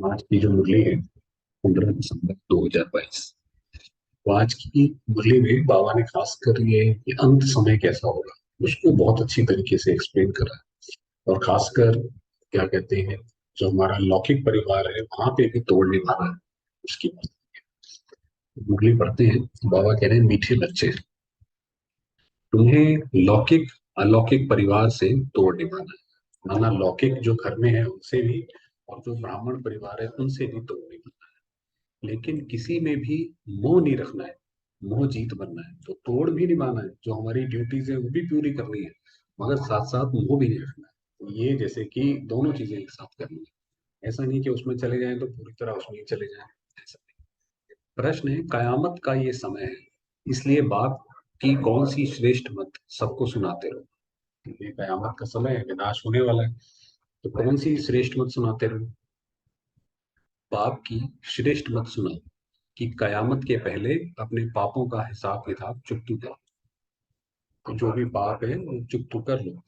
आज की जो मुरली है 15 दिसंबर 2022। तो आज की मुरली में बाबा ने खासकर ये अंत समय कैसा होगा उसको बहुत अच्छी तरीके से एक्सप्लेन करा है। और खासकर क्या कहते हैं, जो हमारा लौकिक परिवार है वहां पे भी तोड़ने वाला है उसकी बात। मुरली पढ़ते हैं तो बाबा कह रहे हैं, मीठे बच्चे, तुम्हें लौकिक अलौकिक परिवार से तोड़ निभाना है। माना लौकिक जो घर में है उनसे भी, और जो ब्राह्मण परिवार है उनसे भी तोड़ निभाना है। लेकिन किसी में भी मोह नहीं रखना है, मोह जीत बनना है। तो तोड़ भी निभाना है, जो हमारी ड्यूटीज है वो भी पूरी करनी है, मगर साथ साथ मोह भी नहीं रखना है। तो ये जैसे कि दोनों चीजें एक साथ करनी है। ऐसा नहीं कि उसमें चले जाएं तो पूरी तरह उसमें ही चले जाएं, ऐसा नहीं। प्रश्न है, कयामत का ये समय है, इसलिए बाप की कौन सी श्रेष्ठ मत सबको सुनाते रहो। ये कयामत का समय है, विनाश होने वाला है, तो कौन सी श्रेष्ठ मत सुनाते रहो। बाप की श्रेष्ठ मत सुनाओ कि कयामत के पहले अपने पापों का हिसाब किताब चुकतू करो। तो जो भी पाप है वो चुकतू कर लो।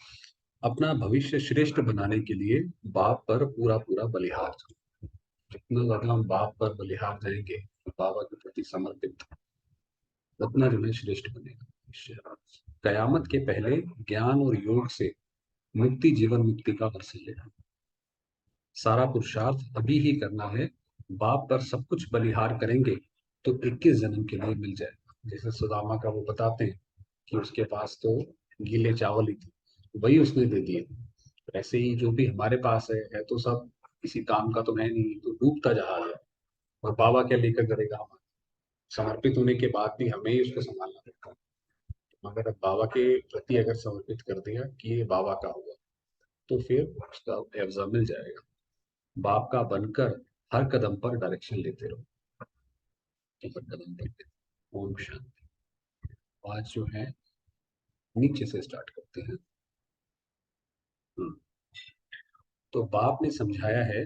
अपना भविष्य श्रेष्ठ बनाने के लिए बाप पर पूरा पूरा बलिहार जाओ। जितना ज्यादा हम बाप पर बलिहार जाएंगे, बाबा के प्रति समर्पित, उतना जो है श्रेष्ठ बनेगा। कयामत के पहले ज्ञान और योग से मुक्ति, जीवन मुक्ति का अवसर लेना। सारा पुरुषार्थ अभी ही करना है। बाप पर सब कुछ बलिहार करेंगे तो 21 जन्म के लिए मिल जाएगा। जैसे सुदामा का वो बताते हैं कि उसके पास तो गीले चावल ही थे, वही उसने दे दिए। ऐसे ही जो भी हमारे पास है तो सब किसी काम का तो है नहीं, तो डूबता जहाज है। और बाबा क्या लेकर करेगा हमारा। समर्पित होने के बाद भी हमें ही उसको संभालना पड़ता है। मगर अब बाबा के प्रति अगर समर्पित कर दिया कि ये बाबा का हुआ, तो फिर उसका एवजा मिल जाएगा। बाप का बनकर हर कदम पर डायरेक्शन लेते रहो, हर कदम पर। ओम शांति। आज जो है नीचे से स्टार्ट करते हैं। हम्म। तो बाप ने समझाया है,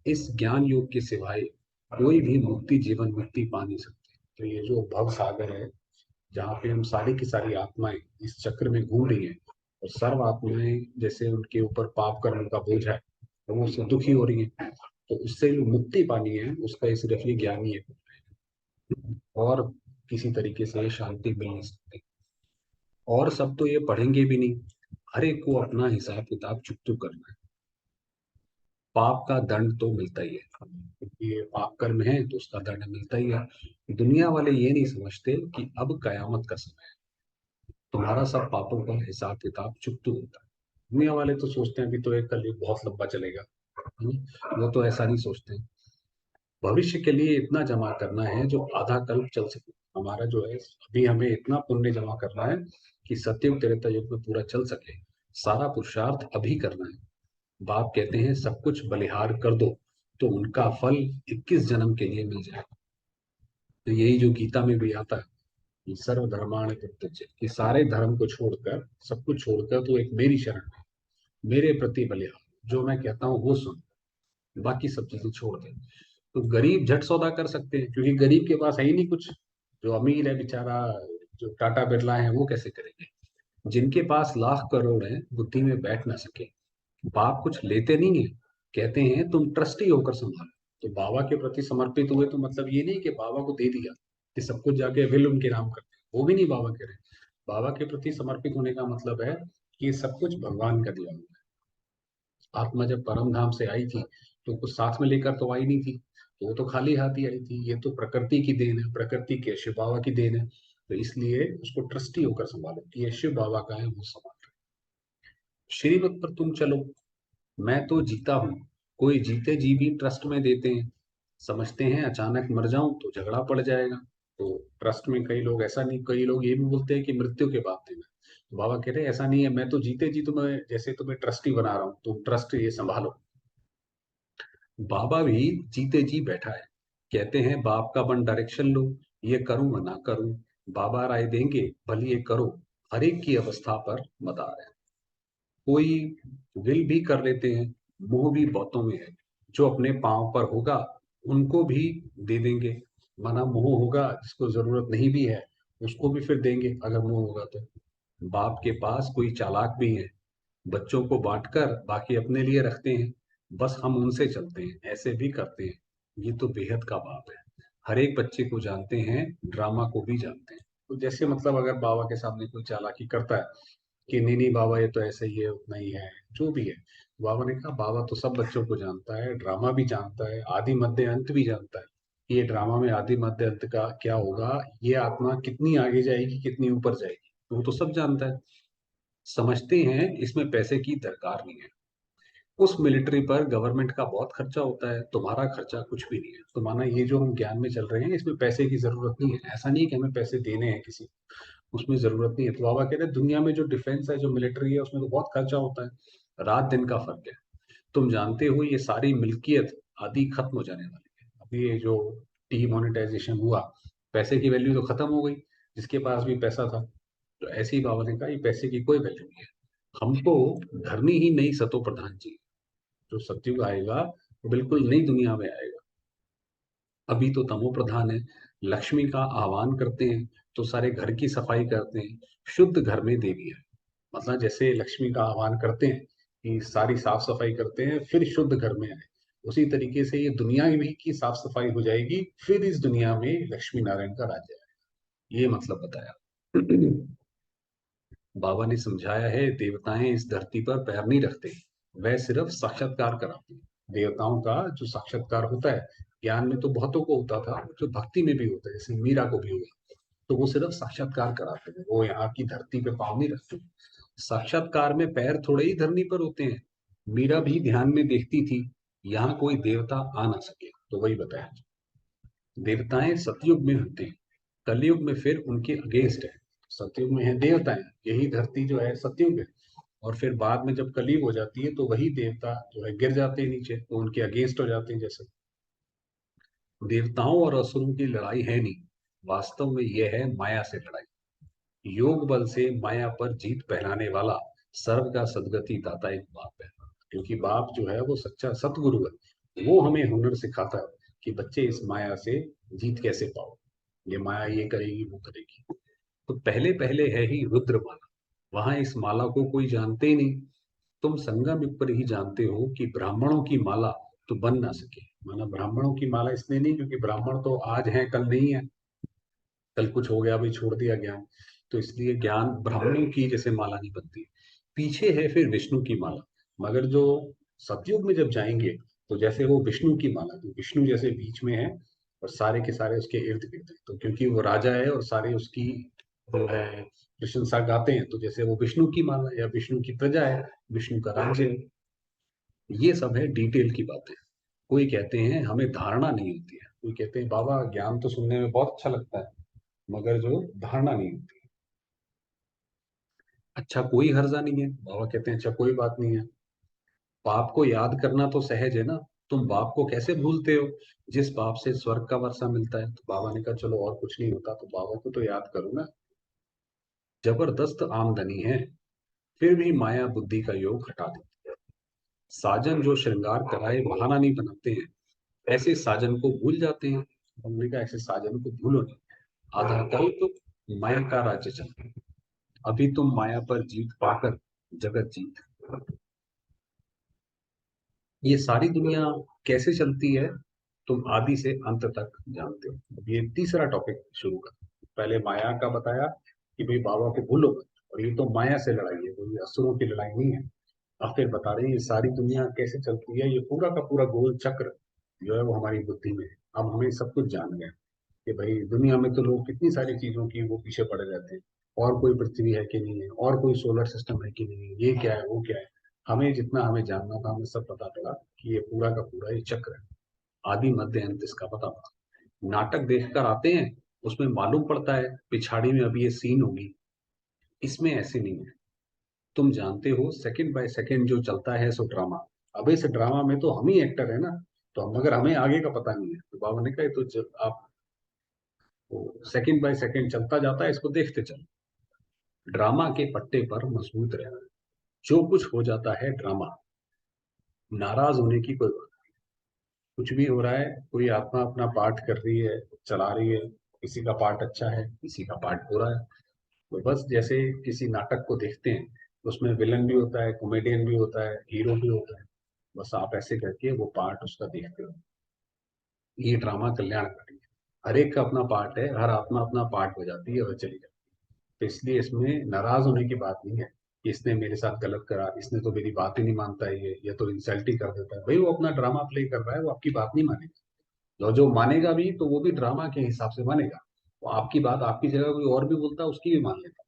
इस ज्ञान योग के सिवाय कोई भी मुक्ति, जीवन मुक्ति पा नहीं सकते। तो ये जो भव सागर है, जहाँ पे हम सारी की सारी आत्माएं इस चक्र में घूम रही हैं, और सर्व आत्माएं जैसे उनके ऊपर पाप कर्म का बोझ है तो वो उससे दुखी हो रही है। तो उससे जो मुक्ति पानी है उसका ये सिर्फ ये ज्ञान ही है, और किसी तरीके से शांति मिल नहीं सकती। और सब तो ये पढ़ेंगे भी नहीं, हर एक को अपना हिसाब किताब चुकतू करना है। पाप का दंड तो मिलता ही है, क्योंकि ये पाप कर्म है तो उसका दंड मिलता ही है। दुनिया वाले ये नहीं समझते कि अब कयामत का समय है, तुम्हारा सब पापों का हिसाब किताब चुकतू होता है। दुनिया वाले तो सोचते हैं अभी तो एक कलयुग बहुत लंबा चलेगा, है ना? वो तो ऐसा नहीं सोचते हैं। भविष्य के लिए इतना जमा करना है जो आधा कल्प चल सके। हमारा जो है अभी हमें इतना पुण्य जमा करना है कि सतयुग त्रेता युग में पूरा चल सके। सारा पुरुषार्थ अभी करना है। बाप कहते हैं सब कुछ बलिहार कर दो तो उनका फल 21 जन्म के लिए मिल जाए। तो यही जो गीता में भी आता है कि सर्वधर्माण परित्यज्य, कि सारे धर्म को छोड़कर, सब कुछ छोड़कर तो एक मेरी शरण में, मेरे प्रति बलिहार, जो मैं कहता हूँ वो सुन, बाकी सब चीजें छोड़ दे। तो गरीब झट सौदा कर सकते हैं, क्योंकि गरीब के पास है ही नहीं कुछ। जो अमीर है बेचारा, जो टाटा बिरला है, वो कैसे करेंगे। जिनके पास लाख करोड़ है, बुद्धि में बैठ ना सके। बाप कुछ लेते नहीं है, कहते हैं तुम ट्रस्टी होकर संभालो। तो बाबा के प्रति समर्पित हुए तो मतलब ये नहीं कि बाबा को दे दिया कि सब कुछ जाके विल उनके नाम करते हैं, वो भी नहीं बाबा कह रहे। बाबा के प्रति समर्पित होने का मतलब है कि सब कुछ भगवान का दिया हुआ है। आत्मा जब परम धाम से आई थी तो कुछ साथ में लेकर तो आई नहीं थी, तो वो तो खाली हाथ ही आई थी। ये तो प्रकृति की देन है, प्रकृति के शिव बाबा की देन है। तो इसलिए उसको ट्रस्टी होकर संभालो कि ये शिव बाबा का है, वो संभाल रहे। श्रीमत पर तुम चलो, मैं तो जीता हूँ। कोई जीते जी भी ट्रस्ट में देते हैं, समझते हैं अचानक मर जाऊं तो झगड़ा पड़ जाएगा। तो ट्रस्ट में कई लोग ऐसा नहीं, कई लोग ये भी बोलते हैं कि मृत्यु के बाद देना। तो बाबा कह रहे हैं ऐसा नहीं है, मैं तो जीते जी तुम्हें, जैसे तुम्हें ट्रस्टी बना रहा हूँ, तुम ट्रस्ट ये संभालो। बाबा भी जीते जी बैठा है, कहते हैं बाप का बन डायरेक्शन लो, ये करूं या ना करूं, बाबा राय देंगे, भली ये करो। हर एक की अवस्था पर मदार है। कोई विल भी कर लेते हैं, मोह भी बहुतों में है। जो अपने पांव पर होगा उनको भी दे देंगे, माना मोह होगा, जिसको जरूरत नहीं भी है उसको भी फिर देंगे अगर मोह होगा तो। बाप के पास कोई चालाक भी है, बच्चों को बांटकर बाकी अपने लिए रखते हैं। बस हम उनसे चलते हैं, ऐसे भी करते हैं। ये तो बेहद का बाप है। हर एक बच्चे को जानते हैं, ड्रामा को भी जानते हैं। तो जैसे मतलब अगर बाबा के सामने कोई चालाकी करता है कि नहीं नहीं बाबा ये तो ऐसे ही है, उतना ही है, जो भी है, बाबा ने कहा बाबा तो सब बच्चों को जानता है, ड्रामा भी जानता है, आदि मध्य अंत भी जानता है। ये ड्रामा में आदि मध्य अंत का क्या होगा, ये आत्मा कितनी आगे जाएगी, कितनी ऊपर जाएगी, वो तो सब जानता है। समझते हैं इसमें पैसे की दरकार नहीं है। उस मिलिट्री पर गवर्नमेंट का बहुत खर्चा होता है, तुम्हारा खर्चा कुछ भी नहीं है। तो माना ये जो हम ज्ञान में चल रहे हैं इसमें पैसे की जरूरत नहीं है, ऐसा नहीं है कि हमें पैसे देने हैं किसी को, उसमें जरूरत नहीं है। तो बाबा कह रहे हैं दुनिया में जो डिफेंस है, जो मिलिट्री है, उसमें तो बहुत खर्चा होता है, रात दिन का फर्क है। तुम जानते हो ये सारी मिल्कियत आदि खत्म हो जाने वाली है। अभी ये जो डीमोनेटाइजेशन हुआ, पैसे की वैल्यू तो खत्म हो गई, जिसके पास भी पैसा था। तो ऐसे ही बाबा ने कहा ये पैसे की कोई वैल्यू नहीं है, हमको धरनी ही नहीं सतो प्रधान जी। जो सतयुग आएगा वो बिल्कुल नई दुनिया में आएगा। अभी तो तमो प्रधान है। लक्ष्मी का आह्वान करते हैं तो सारे घर की सफाई करते हैं, शुद्ध घर में देवी है। मतलब जैसे लक्ष्मी का आह्वान करते हैं कि सारी साफ सफाई करते हैं फिर शुद्ध घर में आए, उसी तरीके से ये दुनिया भी की साफ सफाई हो जाएगी, फिर इस दुनिया में लक्ष्मी नारायण का राज्य है। ये मतलब बताया। बाबा ने समझाया है देवताएं इस धरती पर पैर नहीं रखते, वह सिर्फ साक्षात्कार कराते हैं। देवताओं का जो साक्षात्कार होता है, ज्ञान में तो बहुतों को होता था, जो भक्ति में भी होता है, जैसे मीरा को भी हुआ, तो वो सिर्फ साक्षात्कार कराते हैं, वो यहाँ की धरती पे पाँव नहीं रखते। साक्षात्कार में पैर थोड़े ही धरनी पर होते हैं। मीरा भी ध्यान में देखती थी यहाँ कोई देवता आ ना सके, तो वही बताया। देवताएं सतयुग में होते हैं, कलयुग में फिर उनके अगेंस्ट है। सतयुग में है देवताएं, यही धरती जो है सतयुग है। और फिर बाद में जब कलयुग हो जाती है तो वही देवता जो है गिर जाते हैं नीचे, तो उनके अगेंस्ट हो जाते हैं। जैसे देवताओं और असुरों की लड़ाई है नहीं, वास्तव में यह है माया से लड़ाई। योग बल से माया पर जीत पहनाने वाला सर्व का सदगति दाता एक बाप है। क्योंकि बाप जो है वो सच्चा सतगुरु है, वो हमें हुनर सिखाता है कि बच्चे इस माया से जीत कैसे पाओ, ये माया ये करेगी वो करेगी। तो पहले पहले है ही रुद्र माला, वहां इस माला को कोई जानते ही नहीं। तुम संगम युग पर ही जानते हो कि ब्राह्मणों की माला तो बन ना सके। माना ब्राह्मणों की माला इसलिए नहीं क्योंकि ब्राह्मण तो आज है कल नहीं है, कल कुछ हो गया भाई छोड़ दिया ज्ञान, तो इसलिए ज्ञान ब्राह्मणों की जैसे माला नहीं बनती। पीछे है फिर विष्णु की माला, मगर जो सतयुग में जब जाएंगे तो जैसे वो विष्णु की माला, तो विष्णु जैसे बीच में है और सारे के सारे उसके इर्द गिर्द हैं। तो क्योंकि वो राजा है और सारे उसकी जो है प्रशंसा गाते हैं, तो जैसे वो विष्णु की माला या विष्णु की प्रजा है, विष्णु का राज्य है। ये सब है डिटेल की बातें। कोई कहते हैं हमें धारणा नहीं होती है, कोई कहते हैं बाबा ज्ञान तो सुनने में बहुत अच्छा लगता है मगर जो धारणा नहीं होती। अच्छा कोई हर्जा नहीं है, बाबा कहते हैं अच्छा कोई बात नहीं है। बाप को याद करना तो सहज है ना, तुम बाप को कैसे भूलते हो जिस बाप से स्वर्ग का वर्षा मिलता है। तो बाबा ने कहा चलो और कुछ नहीं होता तो बाबा को तो याद करो ना। जबरदस्त आमदनी है, फिर भी माया बुद्धि का योग हटा देती है। साजन जो श्रृंगार कराए बहाना नहीं बनाते हैं, ऐसे साजन को भूल जाते हैं। हमने कहा ऐसे साजन को भूलो नहीं, आधा कल तो माया का राज्य चल, अभी तुम माया पर जीत पाकर जगत जीत। ये सारी दुनिया कैसे चलती है तुम आदि से अंत तक जानते हो। अब ये तीसरा टॉपिक शुरू कर, पहले माया का बताया कि भाई बाबा को भूलो मत, और ये तो माया से लड़ाई है, कोई असुरों की लड़ाई नहीं है। अब फिर बता रहे हैं ये सारी दुनिया कैसे चलती है, ये पूरा का पूरा गोल चक्र जो है वो हमारी बुद्धि में है। अब हमें सब कुछ जान गए कि भाई दुनिया में तो लोग कितनी सारी चीजों की वो पीछे पड़े रहते हैं, और कोई पृथ्वी है कि नहीं है, और कोई सोलर सिस्टम है कि नहीं है, ये क्या है वो क्या है। हमें जितना हमें जानना था हमें सब पता चला कि ये पूरा का पूरा ये चक्र है, आदि मध्य अंत इसका पता पड़ा। नाटक देखकर आते हैं, उसमें मालूम पड़ता है पिछाड़ी में अभी ये सीन होगी, इसमें ऐसे नहीं है। तुम जानते हो सेकंड बाय सेकंड जो चलता है सो ड्रामा। अब इस ड्रामा में तो हम ही एक्टर है ना, तो हम मगर हमें आगे का पता नहीं है। तो बाबा ने कहा तो आप सेकंड बाय सेकंड चलता जाता है, इसको देखते चलो। ड्रामा के पट्टे पर मजबूत रहना, जो कुछ हो जाता है ड्रामा, नाराज होने की कोई बात। कुछ भी हो रहा है, कोई आत्मा अपना पार्ट कर रही है, चला रही है, किसी का पार्ट अच्छा है किसी का पार्ट बुरा है। तो बस जैसे किसी नाटक को देखते हैं, उसमें विलन भी होता है, कॉमेडियन भी होता है, हीरो भी होता है। बस आप ऐसे करके वो पार्ट उसका देखते हो। ये ड्रामा कल्याणकारी है। हर एक का अपना पार्ट है, हर आत्मा अपना पार्ट बजाती है और चली जाती है। तो इसलिए इसमें नाराज होने की बात नहीं है कि इसने मेरे साथ गलत करा, इसने तो मेरी बात ही नहीं मानता है, ये तो इंसल्ट ही कर देता है। भाई वो अपना ड्रामा प्ले कर रहा है, वो आपकी बात नहीं मानेगा। और जो मानेगा भी तो वो भी ड्रामा के हिसाब से मानेगा। वो आपकी बात आपकी जगह कोई और भी बोलता है, उसकी भी मान लेता।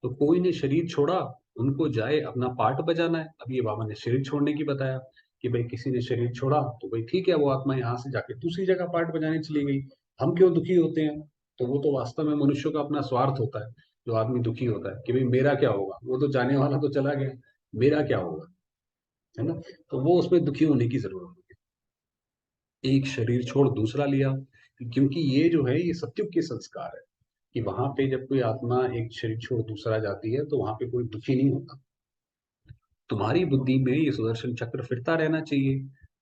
तो कोई ने शरीर छोड़ा, उनको जाए अपना पार्ट बजाना है। अब ये बाबा ने शरीर छोड़ने की बताया कि भाई किसी ने शरीर छोड़ा तो भाई ठीक है, वो आत्मा यहाँ से जाके दूसरी जगह पार्ट बजाने चली गई। हम क्यों दुखी होते हैं? तो वो तो वास्तव में मनुष्य का अपना स्वार्थ होता है। जो आदमी दुखी होता है कि भाई मेरा क्या होगा, वो तो जाने वाला तो चला गया, मेरा क्या होगा, है ना? तो वो उसमें दुखी होने की जरूरत है। एक शरीर छोड़ दूसरा लिया, क्योंकि ये जो है ये सत्युग के संस्कार है कि वहां पे जब कोई आत्मा एक शरीर छोड़ दूसरा जाती है तो वहां पे कोई दुखी नहीं होता। तुम्हारी बुद्धि में ये सुदर्शन चक्र फिरता रहना चाहिए।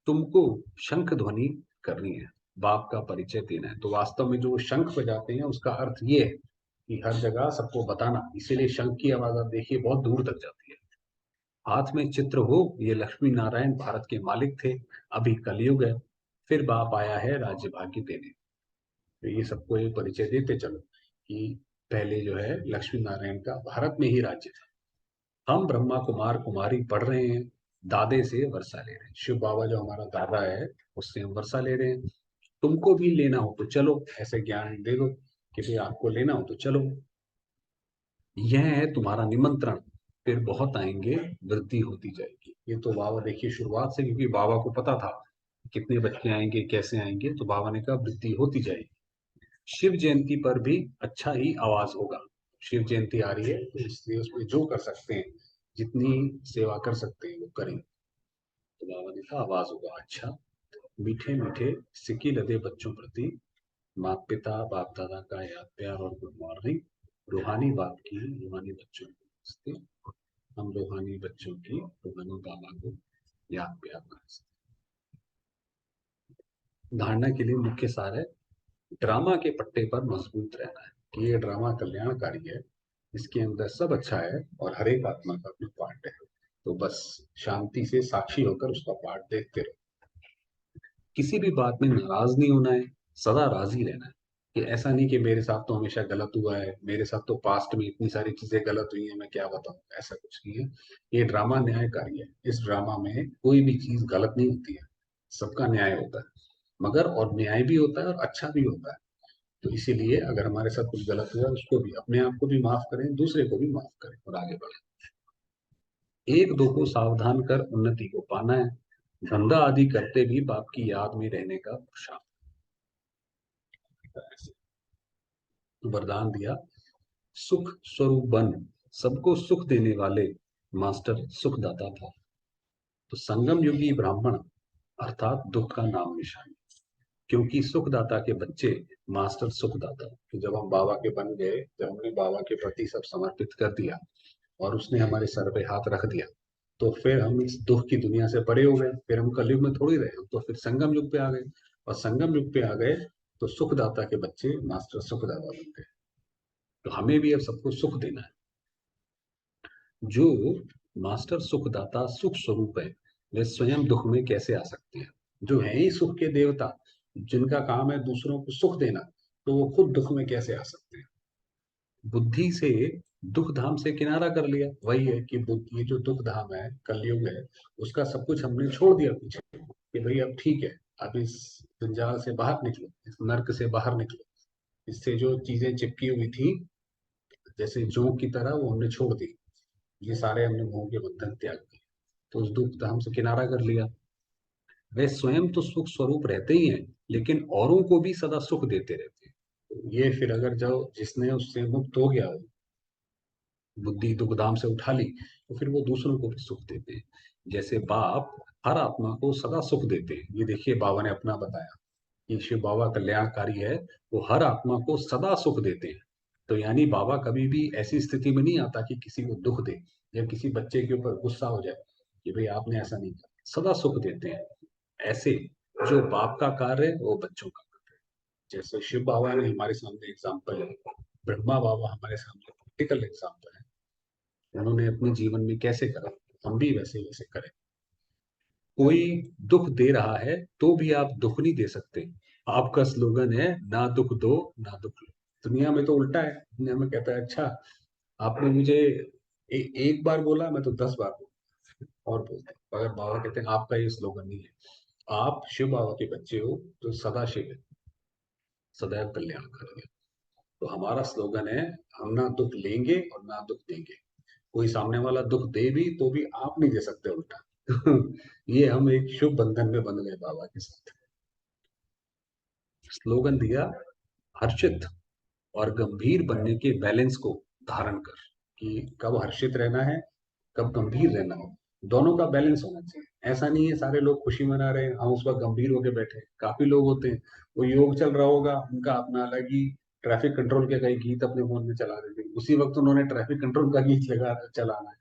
तुमको शंख ध्वनि करनी है, बाप का परिचय देना है। तो वास्तव में जो वो शंख बजाते हैं उसका अर्थ ये है कि हर जगह सबको बताना। इसीलिए शंख की आवाज आप देखिए बहुत दूर तक जाती है। हाथ में चित्र हो, ये लक्ष्मी नारायण भारत के मालिक थे। अभी कलयुग है, फिर बाप आया है राज्य भाग्य देने। तो ये सबको ये परिचय देते चलो कि पहले जो है लक्ष्मी नारायण का भारत में ही राज्य था। हम ब्रह्मा कुमार कुमारी पढ़ रहे हैं, दादे से वर्षा ले रहे हैं। शिव बाबा जो हमारा दादा है, उससे हम वर्षा ले रहे हैं। तुमको भी लेना हो तो चलो, ऐसे ज्ञान दे दो कि भाई आपको लेना हो तो चलो। यह है तुम्हारा निमंत्रण, फिर बहुत आएंगे, वृद्धि होती जाएगी। ये तो बाबा देखिए शुरुआत से, क्योंकि बाबा को पता था कितने बच्चे आएंगे कैसे आएंगे, तो बाबा ने कहा वृद्धि होती जाएगी। शिव जयंती पर भी अच्छा ही आवाज होगा। शिव जयंती आ रही है तो इसलिए उसमें जो कर सकते हैं, जितनी सेवा कर सकते हैं वो करें। तो बाबा ने कहा आवाज होगा अच्छा। मीठे मीठे सिक्की लदे बच्चों प्रति माता पिता बाप दादा का याद प्यार और गुड मॉर्निंग। रूहानी बाप की रूहानी बच्चों को नमस्ते। हम रूहानी बच्चों की रूहानी बाबा को याद प्यार नमस्ते। धारणा के लिए मुख्य सार है, ड्रामा के पट्टे पर मजबूत रहना है कि ये ड्रामा कल्याणकारी है, इसके अंदर सब अच्छा है और हर एक आत्मा का अपना पार्ट है। तो बस शांति से साक्षी होकर उसका पार्ट देखते रहो। किसी भी बात में नाराज नहीं होना है, सदा राजी रहना है। कि ऐसा नहीं कि मेरे साथ तो हमेशा गलत हुआ है, मेरे साथ तो पास्ट में इतनी सारी चीजें गलत हुई हैं, मैं क्या बताऊं। ऐसा कुछ नहीं है। ये ड्रामा न्यायकारी है। इस ड्रामा में कोई भी चीज गलत नहीं होती है, सबका न्याय होता है। मगर और न्याय भी होता है और अच्छा भी होता है। तो इसीलिए अगर हमारे साथ कुछ गलत हुआ, उसको भी, अपने आप को भी माफ करें, दूसरे को भी माफ करें और आगे बढ़े। एक दो को सावधान कर उन्नति को पाना है। धंधा आदि करते भी बाप की याद में रहने का पुरुषार्थ। वरदान दिया, सुख स्वरूप बन, सबको सुख देने वाले मास्टर सुखदाता था। तो संगम युगी ब्राह्मण अर्थात दुख का नाम निशान, क्योंकि सुखदाता के बच्चे मास्टर सुखदाता। तो जब हम बाबा के बन गए, जब हमने बाबा के प्रति सब समर्पित कर दिया और उसने हमारे सर पे हाथ रख दिया, तो फिर हम इस दुख की दुनिया से परे हो गए। फिर हम कलयुग में थोड़ी रहे, हम तो फिर संगम युग पे आ गए। और संगम युग पे आ गए तो सुखदाता के बच्चे मास्टर सुखदाता बन गए। तो हमें भी अब सबको सुख देना है। जो मास्टर सुखदाता सुख स्वरूप है, वे स्वयं दुख में कैसे आ सकते हैं? जो है ही सुख के देवता, जिनका काम है दूसरों को सुख देना, तो वो खुद दुख में कैसे आ सकते हैं? बुद्धि से दुख धाम से किनारा कर लिया। वही है कि ये जो दुख धाम है, कलयुग है, उसका सब कुछ हमने छोड़ दिया पीछे कि भाई अब ठीक है, अब इस जंजाल से बाहर निकलो, इस नर्क से बाहर निकलो। इससे जो चीजें चिपकी हुई थी जैसे जोंक की तरह, वो हमने छोड़ दी। ये सारे हमने मोह के बंधन त्याग दिए, तो उस दुख धाम से किनारा कर लिया। वे स्वयं तो सुख स्वरूप रहते ही हैं, लेकिन औरों को भी सदा सुख देते रहते हैं। तो ये फिर अगर जो जिसने उससे मुक्त हो गया, बुद्धि दुख धाम से उठा ली, तो फिर वो दूसरों को भी सुख देते हैं। जैसे बाप हर आत्मा को सदा सुख देते हैं, ये देखिए बाबा ने अपना बताया कि शिव बाबा कल्याणकारी है। वो हर आत्मा को सदा सुख देते हैं। तो यानी बाबा कभी भी ऐसी स्थिति में नहीं आता कि किसी को दुख दे या किसी बच्चे के ऊपर गुस्सा हो जाए कि भाई आपने ऐसा नहीं किया। सदा सुख देते हैं। ऐसे जो बाप का कार्य है वो बच्चों का कार्य है। जैसे शिव बाबा ने हमारे सामने एग्जाम्पल है, ब्रह्मा बाबा हमारे सामने प्रैक्टिकल एग्जाम्पल है। उन्होंने अपने जीवन में कैसे करा, हम भी वैसे वैसे करें। कोई दुख दे रहा है तो भी आप दुख नहीं दे सकते। आपका स्लोगन है ना दुख दो ना दुख लो। दुनिया में तो उल्टा है, दुनिया में कहता है अच्छा आपने मुझे एक बार बोला, मैं तो 10 बार बोलूं और बोलते हैं। अगर बाबा कहते हैं आपका ये स्लोगन नहीं है, आप शिव बाबा के बच्चे हो तो सदा शिव है, सदैव कल्याण करेंगे। तो हमारा स्लोगन है हम ना दुख लेंगे और ना दुख देंगे। कोई सामने वाला दुख दे भी तो भी आप नहीं दे सकते उल्टा। ये हम एक शुभ बंधन में बंध गए बाबा के साथ। स्लोगन दिया हर्षित और गंभीर बनने के बैलेंस को धारण कर, कि कब हर्षित रहना है, कब गंभीर रहना है, दोनों का बैलेंस होना चाहिए। ऐसा नहीं है सारे लोग खुशी मना रहे हैं हम उस वक्त गंभीर होके बैठे हैं। काफी लोग होते हैं वो योग चल रहा होगा उनका अपना अलग ही ट्रैफिक कंट्रोल के कई गीत अपने फोन में चला रहे थे, उसी वक्त उन्होंने ट्रैफिक कंट्रोल का गीत लगा चलाना है।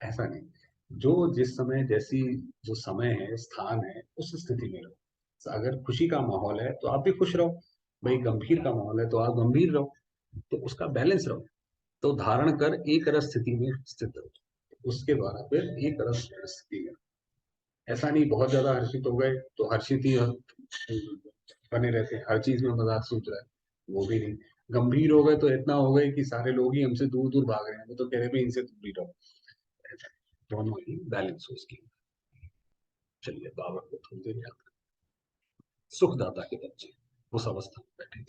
ऐसा नहीं, जो जिस समय जैसी जो समय है स्थान है उस स्थिति में रहो। अगर खुशी का माहौल है तो आप भी खुश रहो, भाई गंभीर का माहौल है तो आप गंभीर रहो, तो उसका बैलेंस रहो। तो धारण कर एक रस स्थिति में स्थित रहो, उसके द्वारा फिर एक रस स्थिति में। ऐसा नहीं बहुत ज्यादा हर्षित हो गए तो हर्षित ही बने रहते हैं, हर चीज में मजाक सूझ रहा है, वो भी नहीं। गंभीर हो गए तो इतना हो गए कि सारे लोग ही हमसे दूर दूर भाग रहे हैं, वो तो कह रहे हैं इनसे दूर ही रहो। ऐसा दोनों ही बैलेंस हो उसकी। चलिए बाबा को थोड़ी देर याद करें। सुखदाता के बच्चे उस अवस्था में बैठे।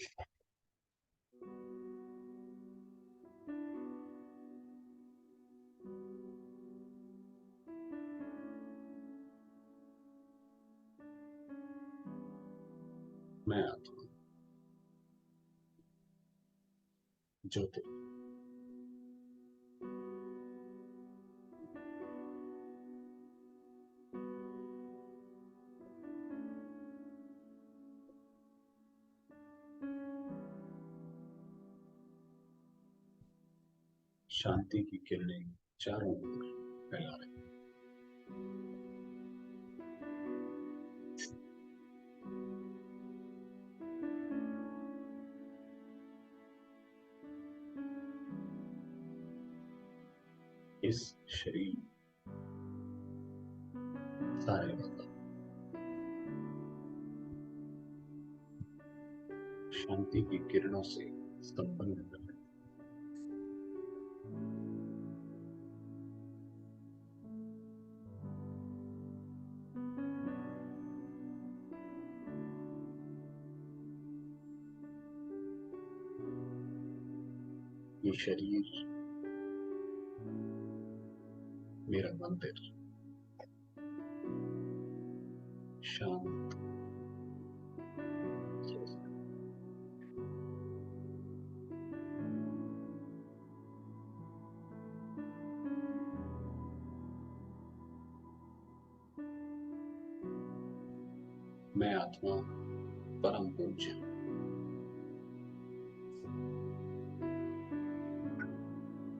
मैं आता हूँ ज्योति। शांति की किरणें चारों ओर फैला रहे। इस शरीर सारे वातावरण शांति की किरणों से संपन्न कर रहे। ये शरीर मेरा मंदिर, शांत। मैं आत्मा परम पूज्य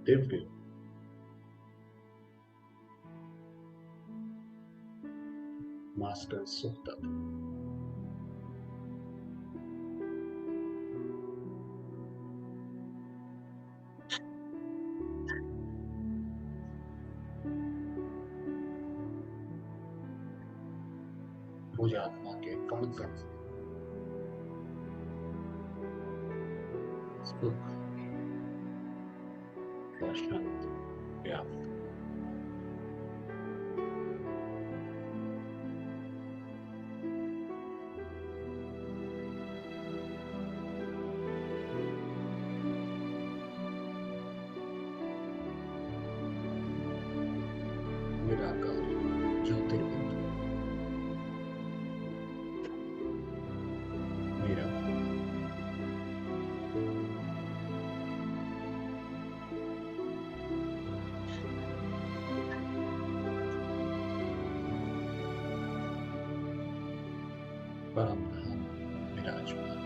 दिव्य मास्टर सुखदाता मुझे आत्मा के कण कण से सुख और शांति व्याप्त। निराकार ज्योतिर्बिंदु मेरा परम धाम विराजमान।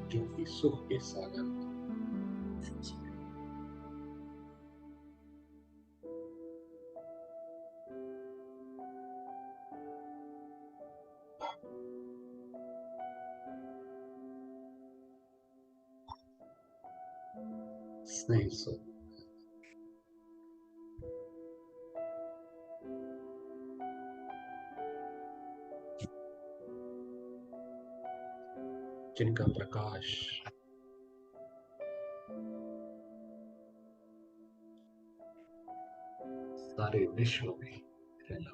जो कि सुख के सागर नहीं सो जिनका प्रकाश सारे विश्व में फैला।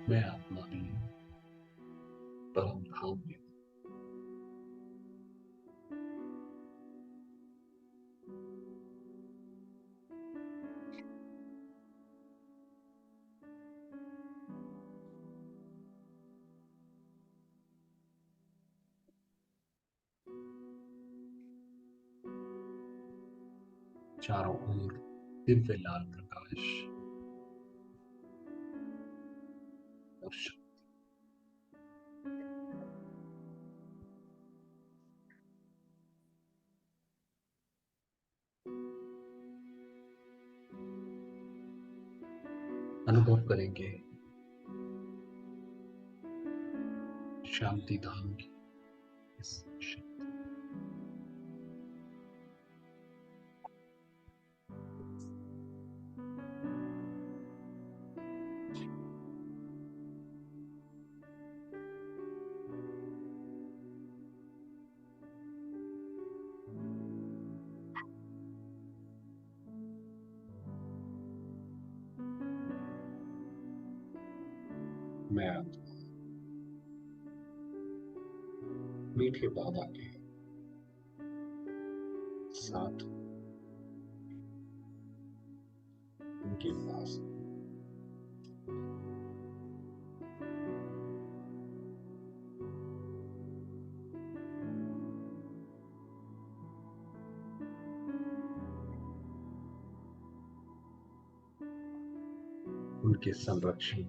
मैं आत्मा भी परम धाम में हूँ। चारों ओर दिव्य लाल प्रकाश और अनुभव करेंगे शांति धाम की इस शक्ति। मैं आत्मा मीठे बाबा के साथ उनके पास उनके संरक्षण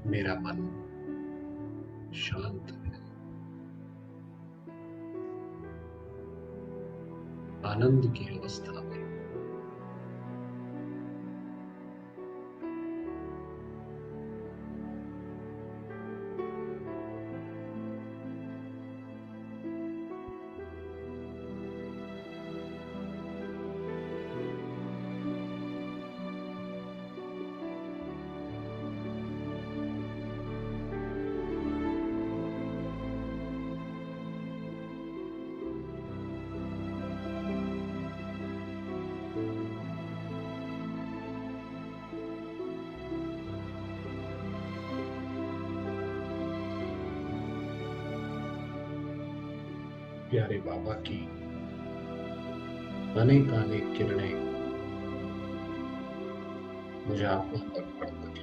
मेरा मन शांत है, आनंद की अवस्था में। प्यारे बाबा की अनेक अनेक किरणें मुझे आत्मा तक पड़कर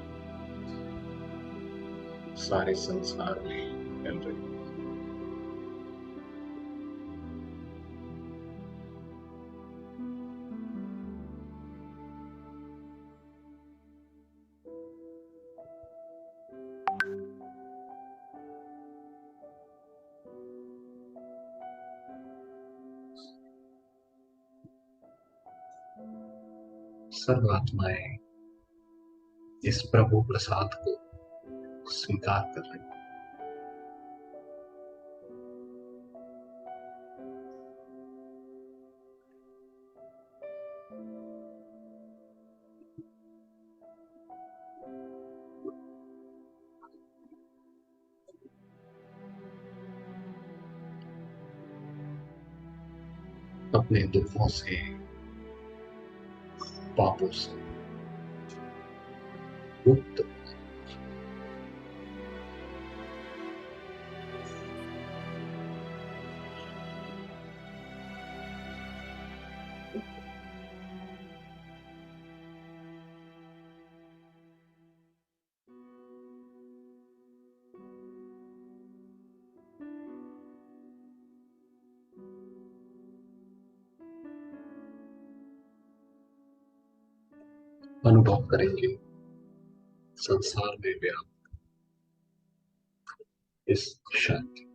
सारे संसार में फैल रही। सर्व आत्माएं इस प्रभु प्रसाद को स्वीकार कर रही। अपने दुखों से, पापों से मुक्त अनुभव करेंगे संसार में व्याप्त इस शांति